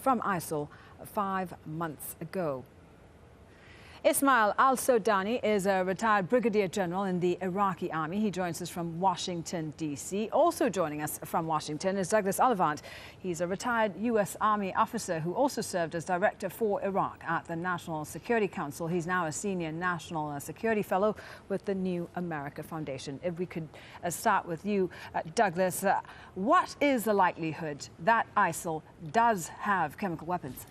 from ISIL 5 months ago. Ismael Alsodani is a retired Brigadier General in the Iraqi Army. He joins us from Washington, D.C. Also joining us from Washington is Douglas Oliphant. He's a retired U.S. Army officer who also served as Director for Iraq at the National Security Council. He's now a Senior National Security Fellow with the New America Foundation. If we could start with you, Douglas, what is the likelihood that ISIL does have chemical weapons?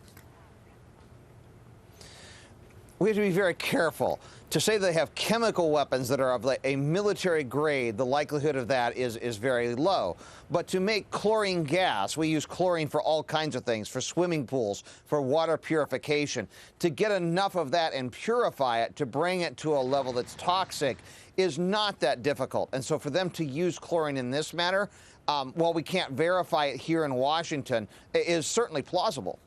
We have to be very careful. To say they have chemical weapons that are of a military grade, the likelihood of that is very low. But to make chlorine gas, we use chlorine for all kinds of things, for swimming pools, for water purification. To get enough of that and purify it, to bring it to a level that's toxic, is not that difficult. And so for them to use chlorine in this manner, while we can't verify it here in Washington, is certainly plausible.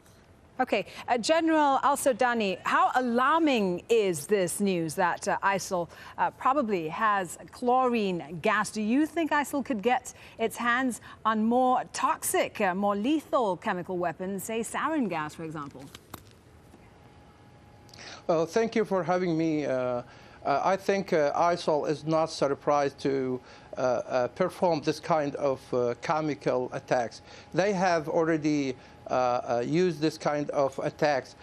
Okay, General Alsodani, how alarming is this news that ISIL probably has chlorine gas? Do you think ISIL could get its hands on more toxic, more lethal chemical weapons, say sarin gas, for example? Well, thank you for having me. I think ISIL is not surprised to perform this kind of chemical attacks. They have already used this kind of attacks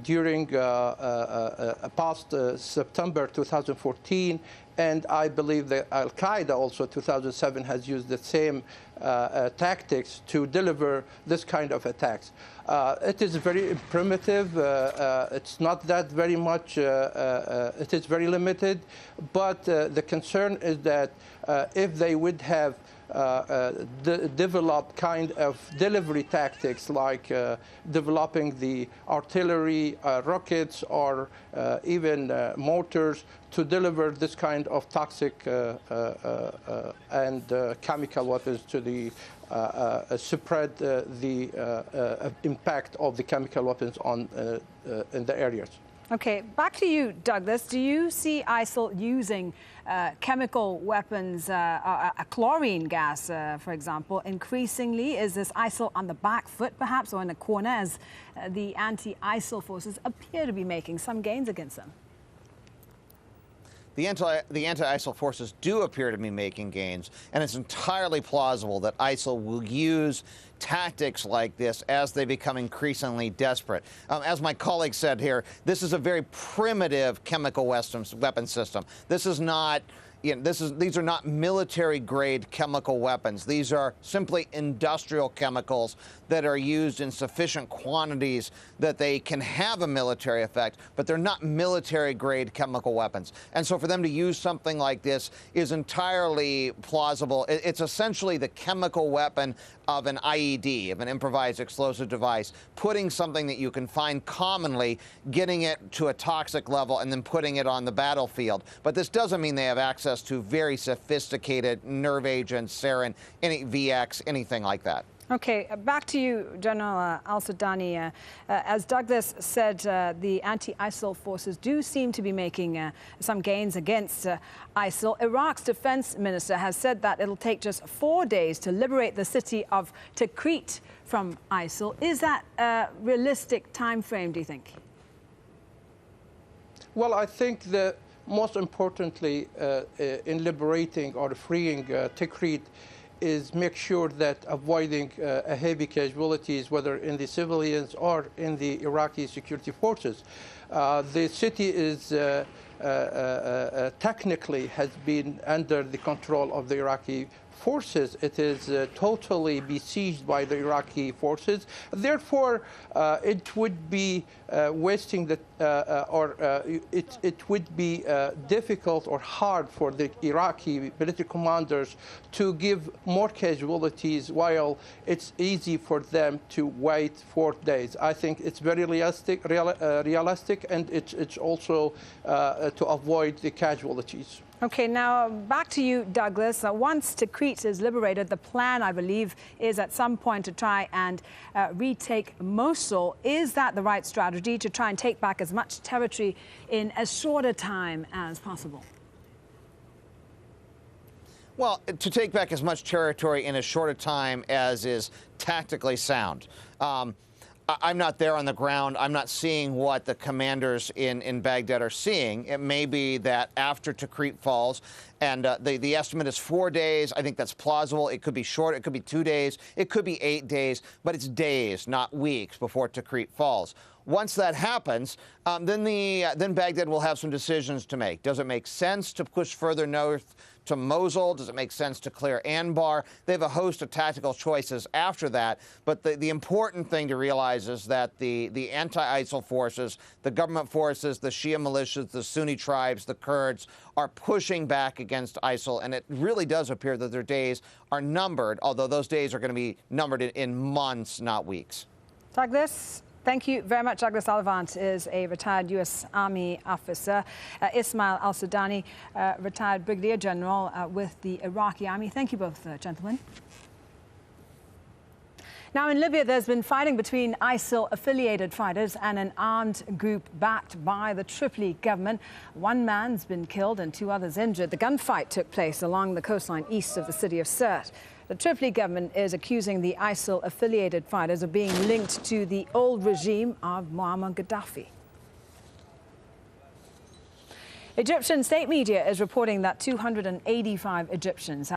during past September 2014, and I believe that Al-Qaeda also 2007 has used the same tactics to deliver this kind of attacks. It is very primitive. It's not that very much. It is very limited, but the concern is that if they would have develop kind of delivery tactics like developing the artillery, rockets, or even mortars to deliver this kind of toxic and chemical weapons to the spread the impact of the chemical weapons on in the areas. Okay, back to you, Douglas. Do you see ISIL using chemical weapons, chlorine gas, for example, increasingly? Is this ISIL on the back foot, perhaps, or in a corner, as the anti-ISIL forces appear to be making some gains against them? The anti-ISIL forces do appear to be making gains, and it's entirely plausible that ISIL will use tactics like this as they become increasingly desperate. As my colleague said here, this is a very primitive chemical weapon system. This is not, these are not military-grade chemical weapons. These are simply industrial chemicals that are used in sufficient quantities that they can have a military effect, but they're not military-grade chemical weapons. And so for them to use something like this is entirely plausible. It's essentially the chemical weapon of an IED, of an improvised explosive device, putting something that you can find commonly, getting it to a toxic level, and then putting it on the battlefield. But this doesn't mean they have access to very sophisticated nerve agents, sarin, any VX, anything like that. Okay, back to you, General Alsodani. As Douglas said, the anti-ISIL forces do seem to be making some gains against ISIL. Iraq's defense minister has said that it'll take just 4 days to liberate the city of Tikrit from ISIL. Is that a realistic time frame, do you think? Well, I think that most importantly in liberating or freeing Tikrit is make sure that avoiding heavy casualties, whether in the civilians or in the Iraqi security forces. The city is technically has been under the control of the Iraqi forces. It is totally besieged by the Iraqi forces. Therefore, it would be wasting the, it would be difficult or hard for the Iraqi military commanders to give more casualties while it's easy for them to wait 4 days. I think it's very realistic, and it's also to avoid the casualties. Okay, now back to you, Douglas. Once Tikrit is liberated, the plan, I believe, is at some point to try and retake Mosul. Is that the right strategy, to try and take back as much territory in as short a time as possible? Well, to take back as much territory in as short a time as is tactically sound. I'm not there on the ground. I'm not seeing what the commanders in Baghdad are seeing. It may be that after Tikrit falls, and the estimate is 4 days. I think that's plausible. It could be short. It could be 2 days. It could be 8 days. But it's days, not weeks, before Tikrit falls. Once that happens, then Baghdad will have some decisions to make. Does it make sense to push further north to Mosul? Does it make sense to clear Anbar? They have a host of tactical choices after that. But the important thing to realize is that the anti-ISIL forces, the government forces, the Shia militias, the Sunni tribes, the Kurds, are pushing back against ISIL. And it really does appear that their days are numbered, although those days are going to be numbered in months, not weeks. Douglas, thank you very much. Douglas Olivant is a retired U.S. Army officer. Ismael Alsodani, retired Brigadier General with the Iraqi Army. Thank you both, gentlemen. Now, in Libya, there's been fighting between ISIL-affiliated fighters and an armed group backed by the Tripoli government. One man's been killed and 2 others injured. The gunfight took place along the coastline east of the city of Sirte. The Tripoli government is accusing the ISIL-affiliated fighters of being linked to the old regime of Muammar Gaddafi. Egyptian state media is reporting that 285 Egyptians